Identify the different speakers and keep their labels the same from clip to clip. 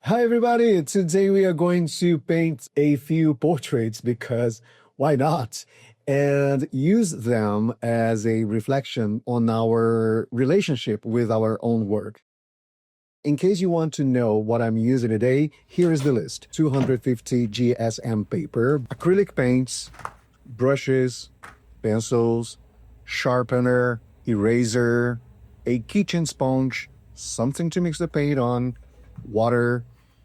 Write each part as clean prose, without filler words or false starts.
Speaker 1: Hi, everybody. Today we are going to paint a few portraits because why not? And use them as a reflection on our relationship with our own work. In case you want to know what I'm using today, here is the list: 250 GSM paper, acrylic paints, brushes, pencils, sharpener, eraser, a kitchen sponge, something to mix the paint on, water,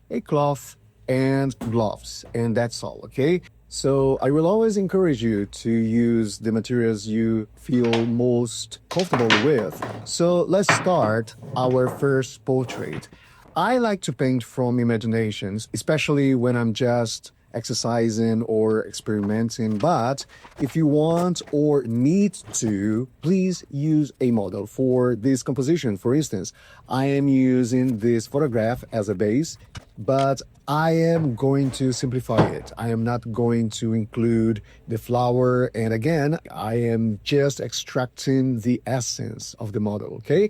Speaker 1: a cloth, and gloves. And that's all, okay? So I will always encourage you to use the materials you feel most comfortable with. So let's start our first portrait. I like to paint from imaginations, especially when I'm just exercising or experimenting. But if you want or need to, please use a model. For this composition, for instance, I am using this photograph as a base, but I am going to simplify it. I am not going to include the flower. And again, I am just extracting the essence of the model, okay?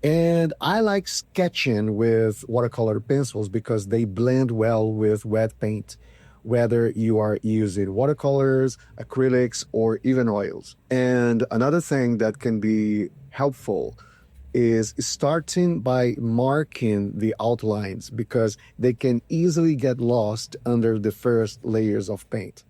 Speaker 1: And I like sketching with watercolor pencils because they blend well with wet paint, whether you are using watercolors, acrylics, or even oils. And another thing that can be helpful is starting by marking the outlines because they can easily get lost under the first layers of paint.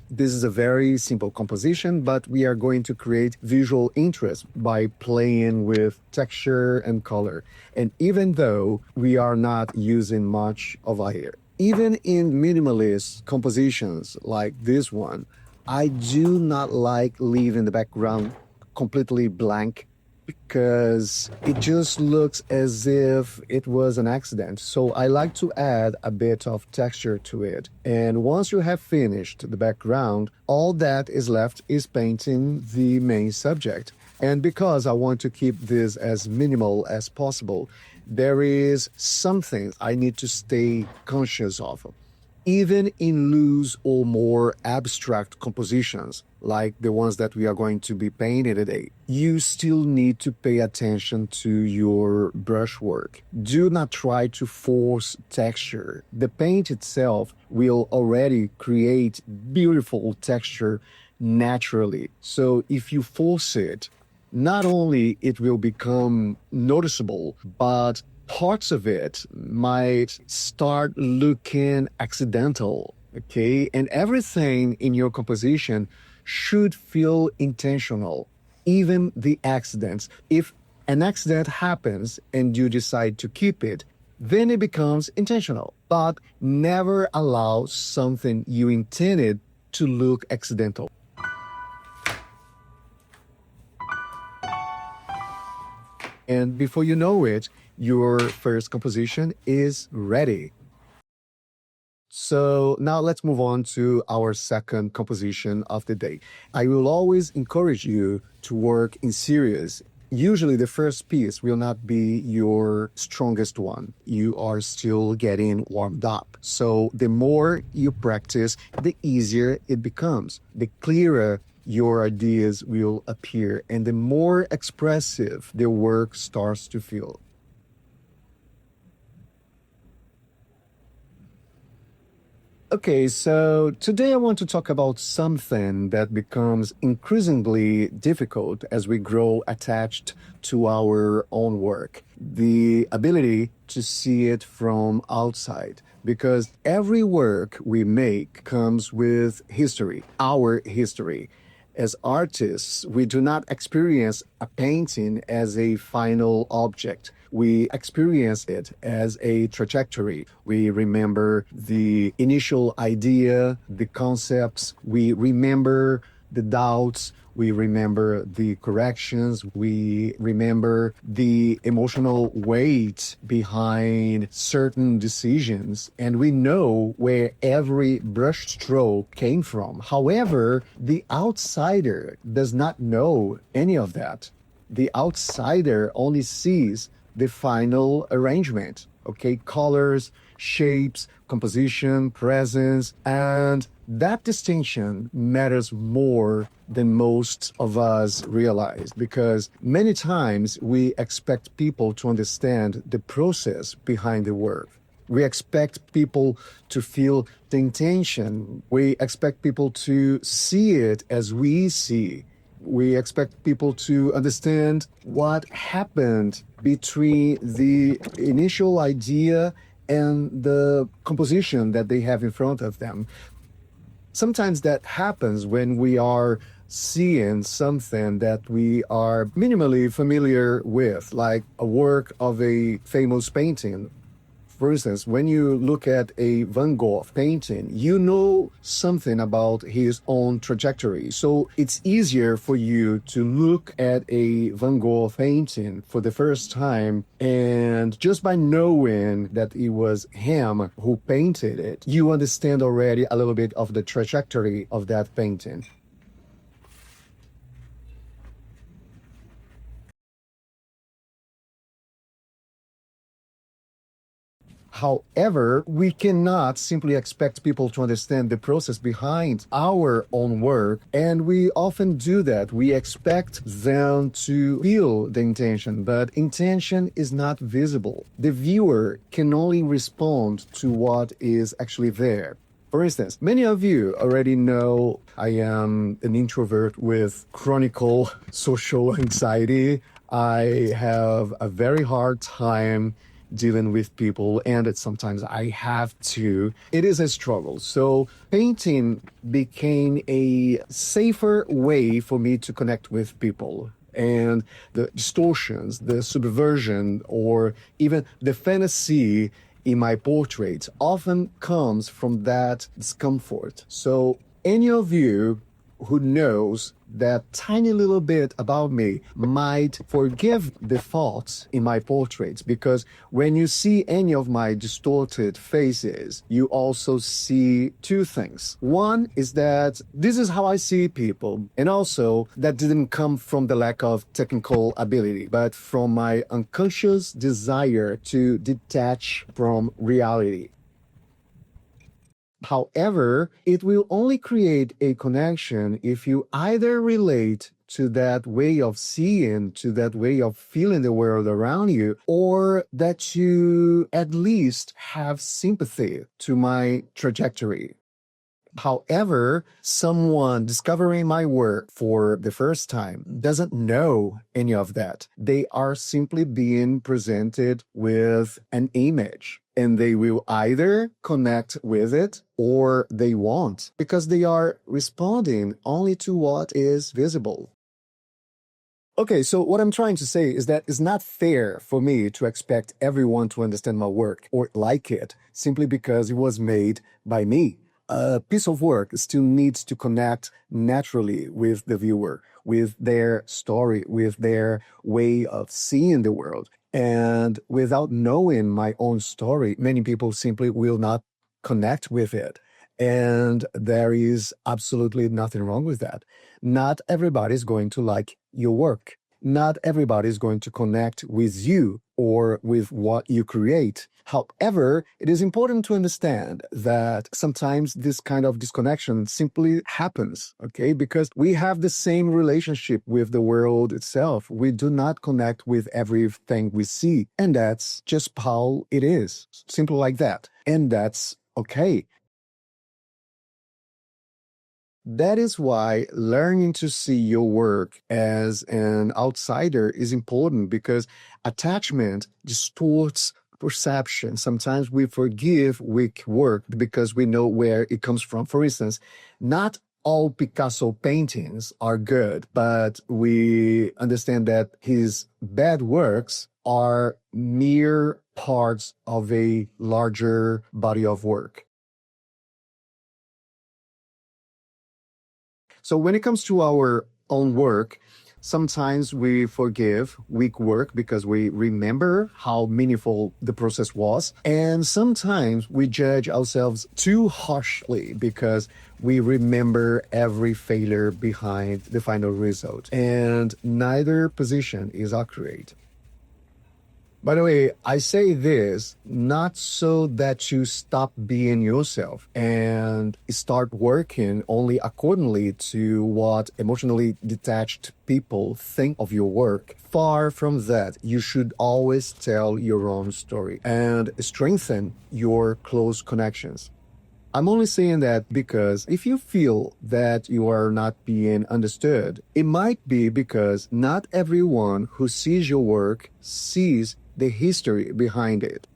Speaker 1: This is a very simple composition, but we are going to create visual interest by playing with texture and color. And even though we are not using much of a hair, even in minimalist compositions like this one, I do not like leaving the background completely blank because it just looks as if it was an accident. So I like to add a bit of texture to it. And once you have finished the background, all that is left is painting the main subject. And because I want to keep this as minimal as possible, there is something I need to stay conscious of. Even in loose or more abstract compositions, like the ones that we are going to be painting today, you still need to pay attention to your brushwork. Do not try to force texture. The paint itself will already create beautiful texture naturally. So if you force it, not only it will become noticeable, but parts of it might start looking accidental, okay? And everything in your composition should feel intentional, even the accidents. If an accident happens and you decide to keep it, then it becomes intentional. But never allow something you intended to look accidental. And before you know it, your first composition is ready. So now let's move on to our second composition of the day. I will always encourage you to work in series. Usually the first piece will not be your strongest one. You are still getting warmed up. So the more you practice, the easier it becomes. The clearer your ideas will appear and the more expressive the work starts to feel. Okay, so today I want to talk about something that becomes increasingly difficult as we grow attached to our own work: the ability to see it from outside. Because every work we make comes with history, our history. As artists, we do not experience a painting as a final object. We experience it as a trajectory. We remember the initial idea, the concepts. We remember the doubts. We remember the corrections. We remember the emotional weight behind certain decisions. And we know where every brushstroke came from. However, the outsider does not know any of that. The outsider only sees the final arrangement, okay? Colors, shapes, composition, presence, and that distinction matters more than most of us realize, because many times we expect people to understand the process behind the work. We expect people to feel the intention. We expect people to see it as we see. We expect people to understand what happened between the initial idea and the composition that they have in front of them. Sometimes that happens when we are seeing something that we are minimally familiar with, like a work of a famous painting. For instance, when you look at a Van Gogh painting, you know something about his own trajectory. So it's easier for you to look at a Van Gogh painting for the first time, and just by knowing that it was him who painted it, you understand already a little bit of the trajectory of that painting. However, we cannot simply expect people to understand the process behind our own work, and we often do that. We expect them to feel the intention, but intention is not visible. The viewer can only respond to what is actually there. For instance, many of you already know I am an introvert with chronic social anxiety. I have a very hard time dealing with people, and sometimes I have to. It is a struggle. So painting became a safer way for me to connect with people. And the distortions, the subversion, or even the fantasy in my portraits often comes from that discomfort. So any of you who knows that tiny little bit about me might forgive the faults in my portraits, because when you see any of my distorted faces, you also see two things. One is that this is how I see people, and also that didn't come from the lack of technical ability, but from my unconscious desire to detach from reality. However, it will only create a connection if you either relate to that way of seeing, to that way of feeling the world around you, or that you at least have sympathy to my trajectory. However, someone discovering my work for the first time doesn't know any of that. They are simply being presented with an image, and they will either connect with it or they won't, because they are responding only to what is visible. Okay, so what I'm trying to say is that it's not fair for me to expect everyone to understand my work or like it simply because it was made by me. A piece of work still needs to connect naturally with the viewer, with their story, with their way of seeing the world. And without knowing my own story, many people simply will not connect with it. And there is absolutely nothing wrong with that. Not everybody is going to like your work. Not everybody is going to connect with you or with what you create. However, it is important to understand that sometimes this kind of disconnection simply happens, okay? Because we have the same relationship with the world itself. We do not connect with everything we see. And that's just how it is. Simple like that. And that's okay. That is why learning to see your work as an outsider is important, because attachment distorts perception. Sometimes we forgive weak work because we know where it comes from. For instance, not all Picasso paintings are good, but we understand that his bad works are mere parts of a larger body of work. So when it comes to our own work, sometimes we forgive weak work because we remember how meaningful the process was. And sometimes we judge ourselves too harshly because we remember every failure behind the final result. And neither position is accurate. By the way, I say this not so that you stop being yourself and start working only accordingly to what emotionally detached people think of your work. Far from that, you should always tell your own story and strengthen your close connections. I'm only saying that because if you feel that you are not being understood, it might be because not everyone who sees your work sees the history behind it.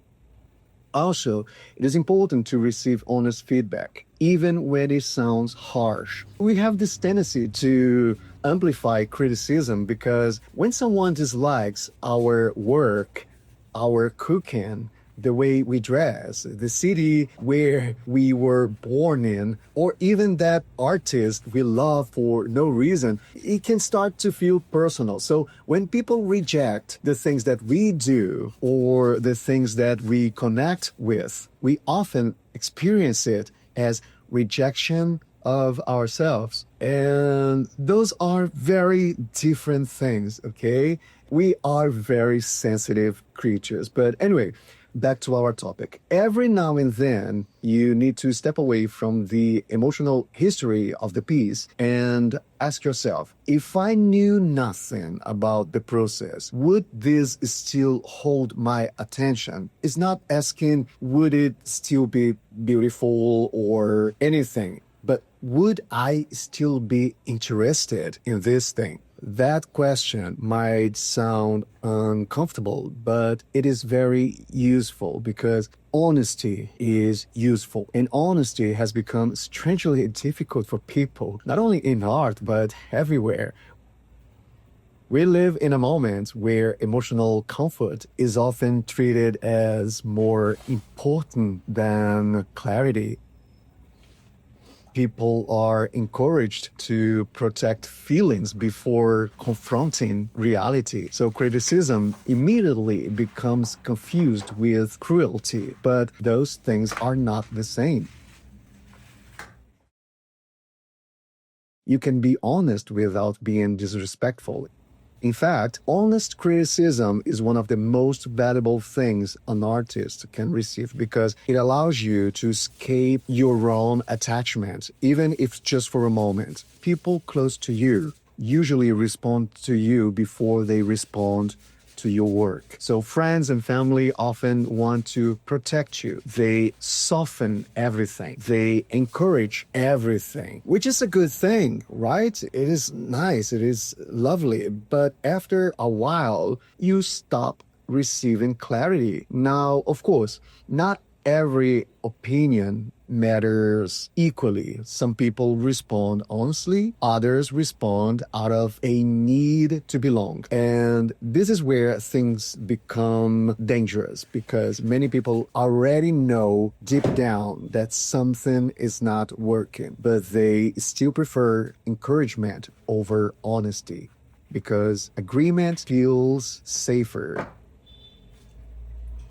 Speaker 1: Also, it is important to receive honest feedback, even when it sounds harsh. We have this tendency to amplify criticism because when someone dislikes our work, our cooking, the way we dress, the city where we were born in, or even that artist we love for no reason, it can start to feel personal. So when people reject the things that we do or the things that we connect with, we often experience it as rejection of ourselves. And those are very different things, okay? We are very sensitive creatures. But anyway, back to our topic. Every now and then, you need to step away from the emotional history of the piece and ask yourself, if I knew nothing about the process, would this still hold my attention? It's not asking, would it still be beautiful or anything, but would I still be interested in this thing? That question might sound uncomfortable, but it is very useful because honesty is useful. And honesty has become strangely difficult for people, not only in art, but everywhere. We live in a moment where emotional comfort is often treated as more important than clarity. People are encouraged to protect feelings before confronting reality. So criticism immediately becomes confused with cruelty, but those things are not the same. You can be honest without being disrespectful. In fact, honest criticism is one of the most valuable things an artist can receive because it allows you to escape your own attachment, even if just for a moment. People close to you usually respond to you before they respond to your work. So friends and family often want to protect you. They soften everything. They encourage everything, which is a good thing, right? It is nice. It is lovely. But after a while, you stop receiving clarity. Now, of course, not every opinion matters equally. Some people respond honestly, others respond out of a need to belong. And this is where things become dangerous because many people already know deep down that something is not working, but they still prefer encouragement over honesty because agreement feels safer.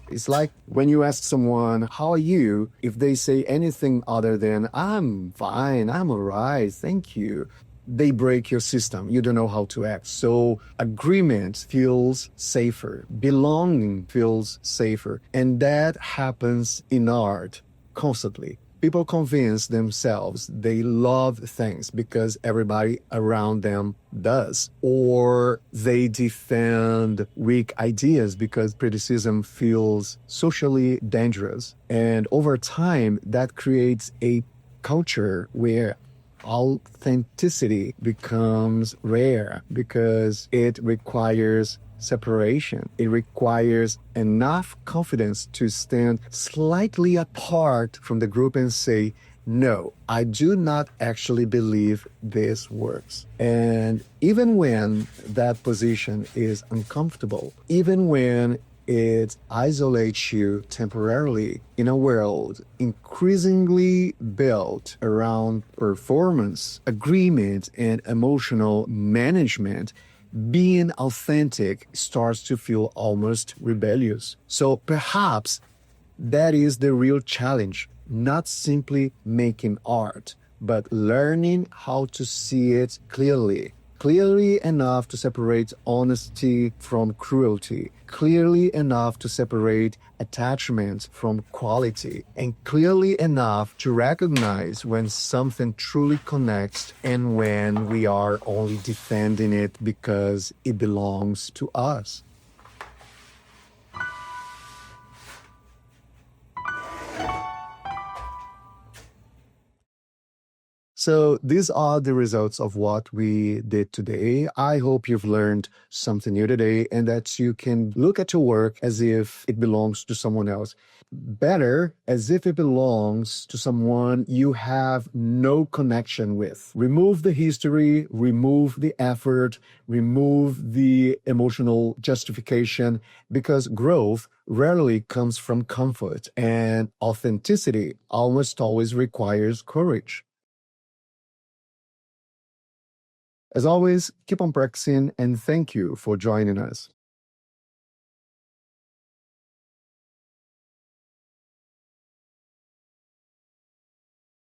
Speaker 1: It's like when you ask someone, how are you? If they say anything other than, I'm fine, I'm all right, thank you, they break your system. You don't know how to act. So agreement feels safer. Belonging feels safer. And that happens in art constantly. People convince themselves they love things because everybody around them does. Or they defend weak ideas because criticism feels socially dangerous. And over time, that creates a culture where authenticity becomes rare because it requires separation. It requires enough confidence to stand slightly apart from the group and say, no, I do not actually believe this works. And even when that position is uncomfortable, even when it isolates you temporarily in a world increasingly built around performance, agreement, and emotional management, being authentic starts to feel almost rebellious. So perhaps that is the real challenge, not simply making art, but learning how to see it clearly. clearly enough to separate honesty from cruelty, clearly enough to separate attachment from quality, and clearly enough to recognize when something truly connects and when we are only defending it because it belongs to us. So these are the results of what we did today. I hope you've learned something new today and that you can look at your work as if it belongs to someone else. Better, as if it belongs to someone you have no connection with. Remove the history, remove the effort, remove the emotional justification, because growth rarely comes from comfort, and authenticity almost always requires courage. As always, keep on practicing and thank you for joining us.